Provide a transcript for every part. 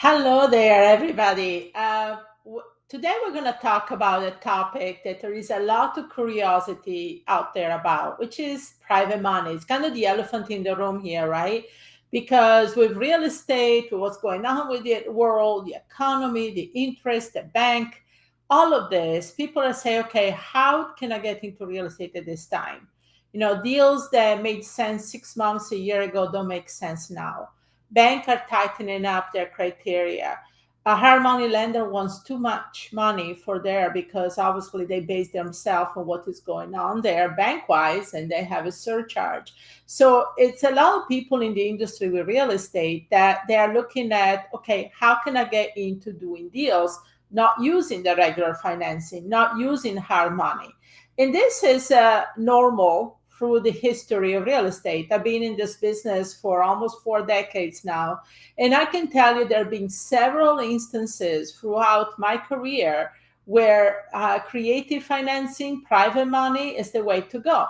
Hello there, everybody. Today we're going to talk about a topic that there is a lot of curiosity out there about, which is private money. It's kind of the elephant in the room here, right? Because with real estate, with what's going on with the world, the economy, the interest, the bank, all of this, people are saying, okay, how can I get into real estate at this time? Deals that made sense 6 months, a year ago don't make sense now. Banks are tightening up their criteria. A hard money lender wants too much money for there because obviously they base themselves on what is going on there bank wise and they have a surcharge. So it's a lot of people in the industry with real estate that they are looking at, okay, how can I get into doing deals, not using the regular financing, not using hard money. And this is normal through the history of real estate. I've been in this business for almost 4 decades now. And I can tell you there have been several instances throughout my career where creative financing, private money is the way to go.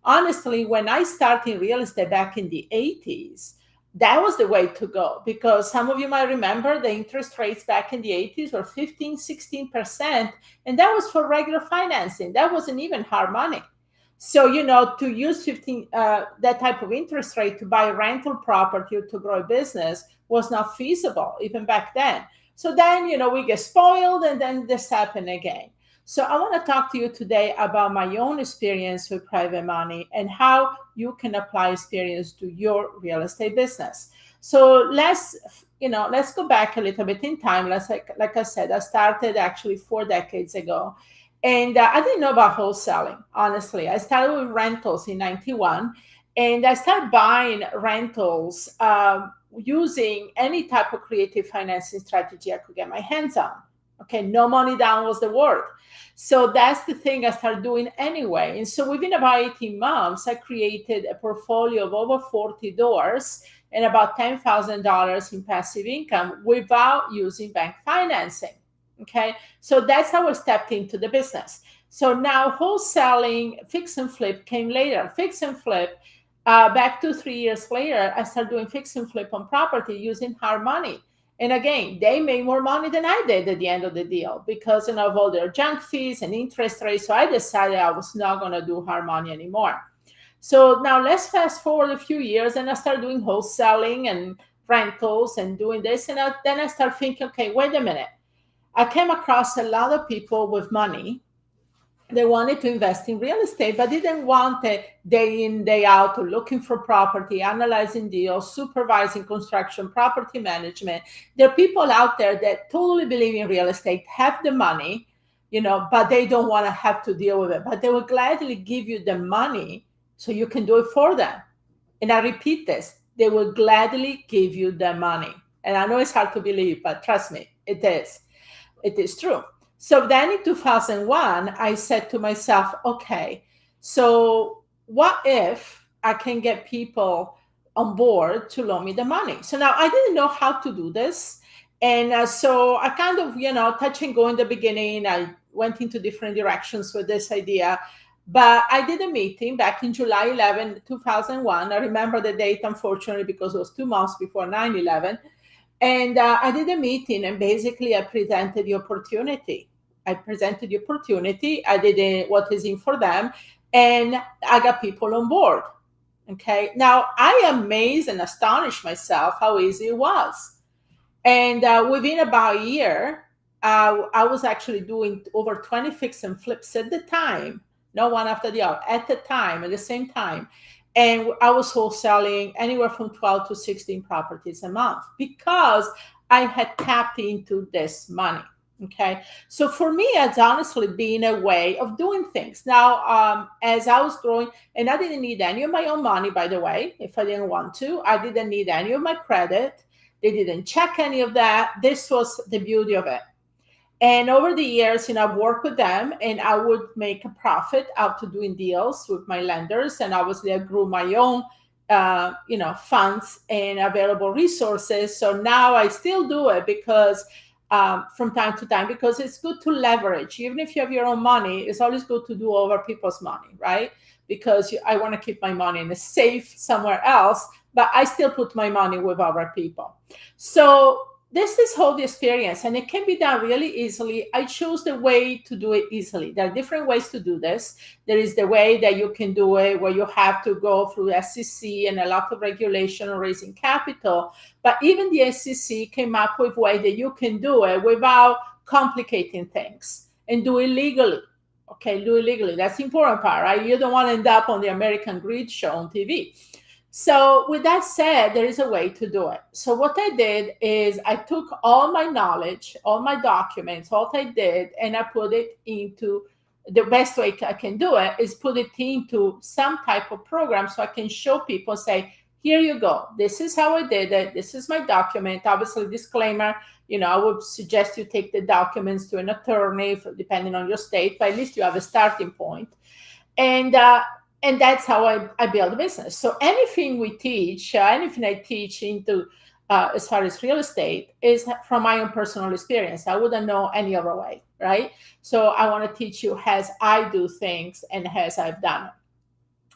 Honestly, when I started in real estate back in the 80s, that was the way to go because some of you might remember the interest rates back in the 80s were 15, 16%. And that was for regular financing. That wasn't even hard money. So, to use 15 that type of interest rate to buy rental property or to grow a business was not feasible even back then. So then, we get spoiled and then this happened again. So I want to talk to you today about my own experience with private money and how you can apply experience to your real estate business. So let's go back a little bit in time. Like I said, I started actually 4 decades ago. And I didn't know about wholesaling, honestly. I started with rentals in 91, and I started buying rentals using any type of creative financing strategy I could get my hands on. Okay, no money down was the word. So that's the thing I started doing anyway. And so within about 18 months, I created a portfolio of over 40 doors and about $10,000 in passive income without using bank financing. Okay, so that's how I stepped into the business. So now wholesaling, fix and flip came later. Fix and flip, back 2, 3 years later, I started doing fix and flip on property using hard money. And again, they made more money than I did at the end of the deal because of all their junk fees and interest rates. So I decided I was not going to do hard money anymore. So now let's fast forward a few years and I started doing wholesaling and rentals and doing this. And then I started thinking, okay, wait a minute. I came across a lot of people with money. They wanted to invest in real estate, but didn't want it day in, day out, looking for property, analyzing deals, supervising construction, property management. There are people out there that totally believe in real estate, have the money, but they don't want to have to deal with it. But they will gladly give you the money so you can do it for them. And I repeat this, they will gladly give you the money. And I know it's hard to believe, but trust me, it is. It is true. So then in 2001, I said to myself, okay, so what if I can get people on board to loan me the money? So now I didn't know how to do this. And so I kind of, touch and go in the beginning. I went into different directions with this idea. But I did a meeting back in July 11, 2001. I remember the date, unfortunately, because it was 2 months before 9/11. And I did a meeting and basically I presented the opportunity. I did what is in for them and I got people on board. Okay. Now I amazed and astonished myself how easy it was. And within about a year, I was actually doing over 20 fix and flips at the time, not one after the other, at the time, at the same time. And I was wholesaling anywhere from 12 to 16 properties a month because I had tapped into this money. Okay. So for me, it's honestly been a way of doing things. Now, as I was growing, and I didn't need any of my own money, by the way, if I didn't want to, I didn't need any of my credit. They didn't check any of that. This was the beauty of it. And over the years, I've worked with them and I would make a profit out of doing deals with my lenders. And obviously I grew my own, funds and available resources. So now I still do it because from time to time, because it's good to leverage. Even if you have your own money, it's always good to do over people's money, right? Because I want to keep my money in a safe somewhere else, but I still put my money with other people. So this is whole the experience, and it can be done really easily. I chose the way to do it easily. There are different ways to do this. There is the way that you can do it where you have to go through SEC and a lot of regulation on raising capital. But even the SEC came up with a way that you can do it without complicating things and do it legally. Okay, do it legally. That's the important part, right? You don't want to end up on the American Greed show on TV. So with that said, there is a way to do it. So what I did is I took all my knowledge, all my documents, all I did, and I put it into the best way I can do it is put it into some type of program so I can show people, say, here you go. This is how I did it. This is my document. Obviously, disclaimer, I would suggest you take the documents to an attorney, depending on your state, but at least you have a starting point. And that's how I build a business. So anything we teach, anything I teach into as far as real estate is from my own personal experience. I wouldn't know any other way, right? So I want to teach you as I do things and as I've done it.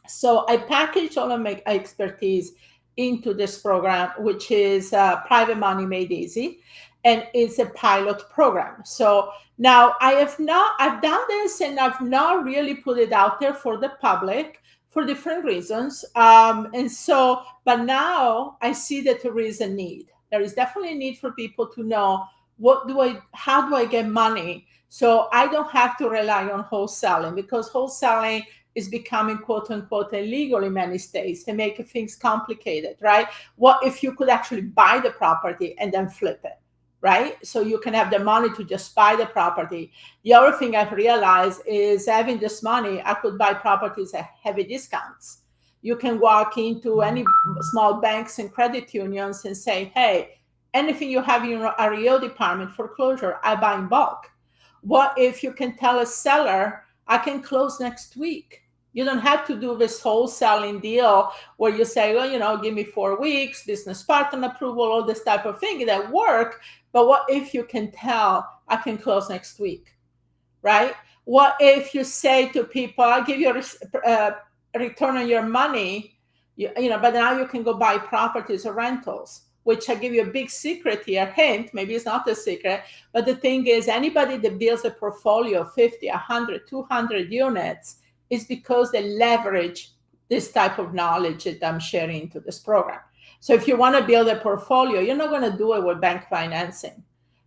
So I package all of my expertise into this program, which is Private Money Made Easy, and it's a pilot program. So now I've done this and I've not really put it out there for the public for different reasons. But now I see that there is a need. There is definitely a need for people to know how do I get money? So I don't have to rely on wholesaling, because wholesaling is becoming quote unquote illegal in many states. They make things complicated, right? What if you could actually buy the property and then flip it, right? So you can have the money to just buy the property. The other thing I've realized is having this money, I could buy properties at heavy discounts. You can walk into any small banks and credit unions and say, hey, anything you have in your REO department foreclosure, I buy in bulk. What if you can tell a seller, I can close next week? You don't have to do this wholesaling deal where you say, well, give me 4 weeks, business partner approval, all this type of thing that work. But what if you can tell, I can close next week, right? What if you say to people, I'll give you a return on your money, but now you can go buy properties or rentals, which I give you a big secret here, hint, maybe it's not a secret, but the thing is, anybody that builds a portfolio of 50, 100, 200 units is because they leverage this type of knowledge that I'm sharing into this program. So if you want to build a portfolio, you're not going to do it with bank financing.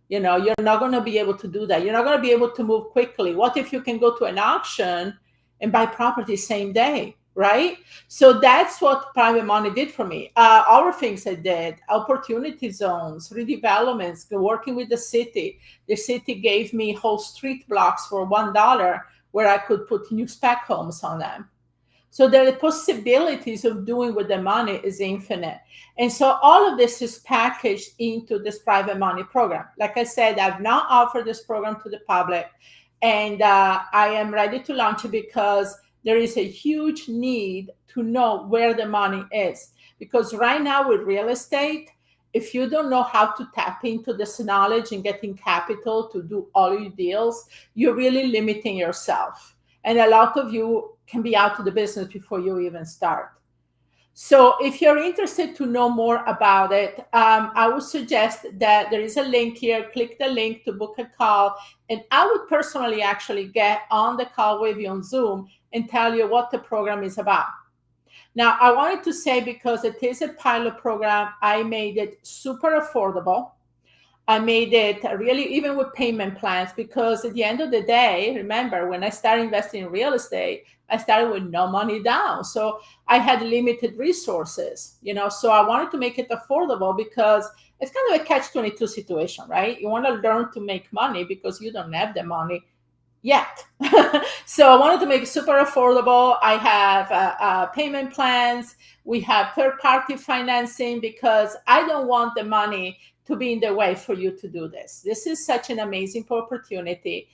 You're not going to be able to do that. You're not going to be able to move quickly. What if you can go to an auction and buy property same day, right? So that's what Private Money did for me. Other things I did, opportunity zones, redevelopments, working with the city. The city gave me whole street blocks for $1 where I could put new spec homes on them. So the possibilities of doing with the money is infinite. And so all of this is packaged into this Private Money program. Like I said, I've now offered this program to the public, and I am ready to launch it because there is a huge need to know where the money is. Because right now with real estate, if you don't know how to tap into this knowledge and getting capital to do all your deals, you're really limiting yourself. And a lot of you can be out of the business before you even start. So if you're interested to know more about it, I would suggest that there is a link here. Click the link to book a call. And I would personally actually get on the call with you on Zoom and tell you what the program is about. Now, I wanted to say, because it is a pilot program, I made it super affordable. I made it really, even with payment plans, because at the end of the day, remember, when I started investing in real estate, I started with no money down. So I had limited resources, so I wanted to make it affordable, because it's kind of a catch-22 situation, right? You want to learn to make money because you don't have the money yet. So I wanted to make it super affordable. I have payment plans. We have third-party financing, because I don't want the money to be in the way for you to do this. This is such an amazing opportunity.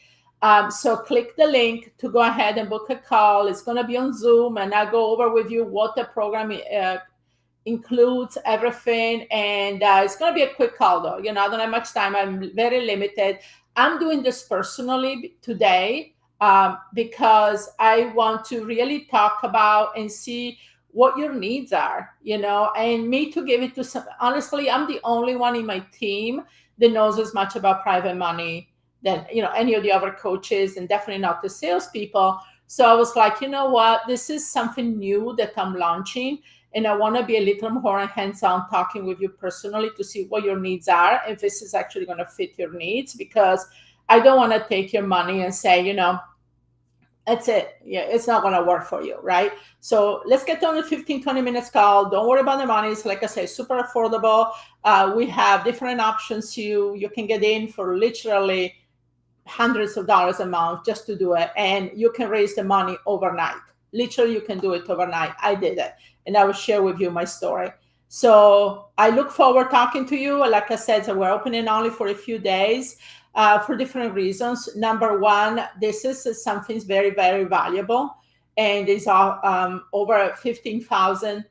So click the link to go ahead and book a call. It's going to be on Zoom, and I'll go over with you what the program includes, everything. And it's going to be a quick call, though. I don't have much time. I'm very limited. I'm doing this personally today because I want to really talk about and see what your needs are, and me to give it to some. Honestly, I'm the only one in my team that knows as much about private money than any of the other coaches, and definitely not the salespeople. So I was like, you know what, this is something new that I'm launching, and I want to be a little more hands-on, talking with you personally to see what your needs are, if this is actually going to fit your needs, because I don't want to take your money and say, that's it. Yeah, it's not going to work for you, right? So let's get on the 15, 20 minutes call. Don't worry about the money. It's, like I say, super affordable. We have different options. You can get in for literally hundreds of dollars a month just to do it. And you can raise the money overnight. Literally, you can do it overnight. I did it. And I will share with you my story. So I look forward talking to you. Like I said, so we're opening only for a few days. For different reasons. Number one, this is something very, very valuable, and is over 15,000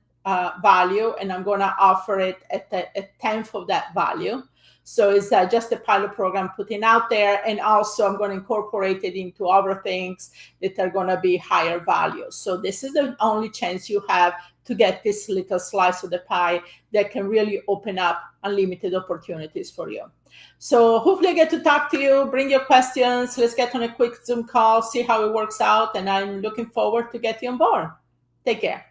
value, and I'm going to offer it at a tenth of that value. So it's just a pilot program putting out there, and also I'm going to incorporate it into other things that are going to be higher value. So this is the only chance you have to get this little slice of the pie that can really open up unlimited opportunities for you. So hopefully I get to talk to you, bring your questions. Let's get on a quick Zoom call, see how it works out. And I'm looking forward to get you on board. Take care.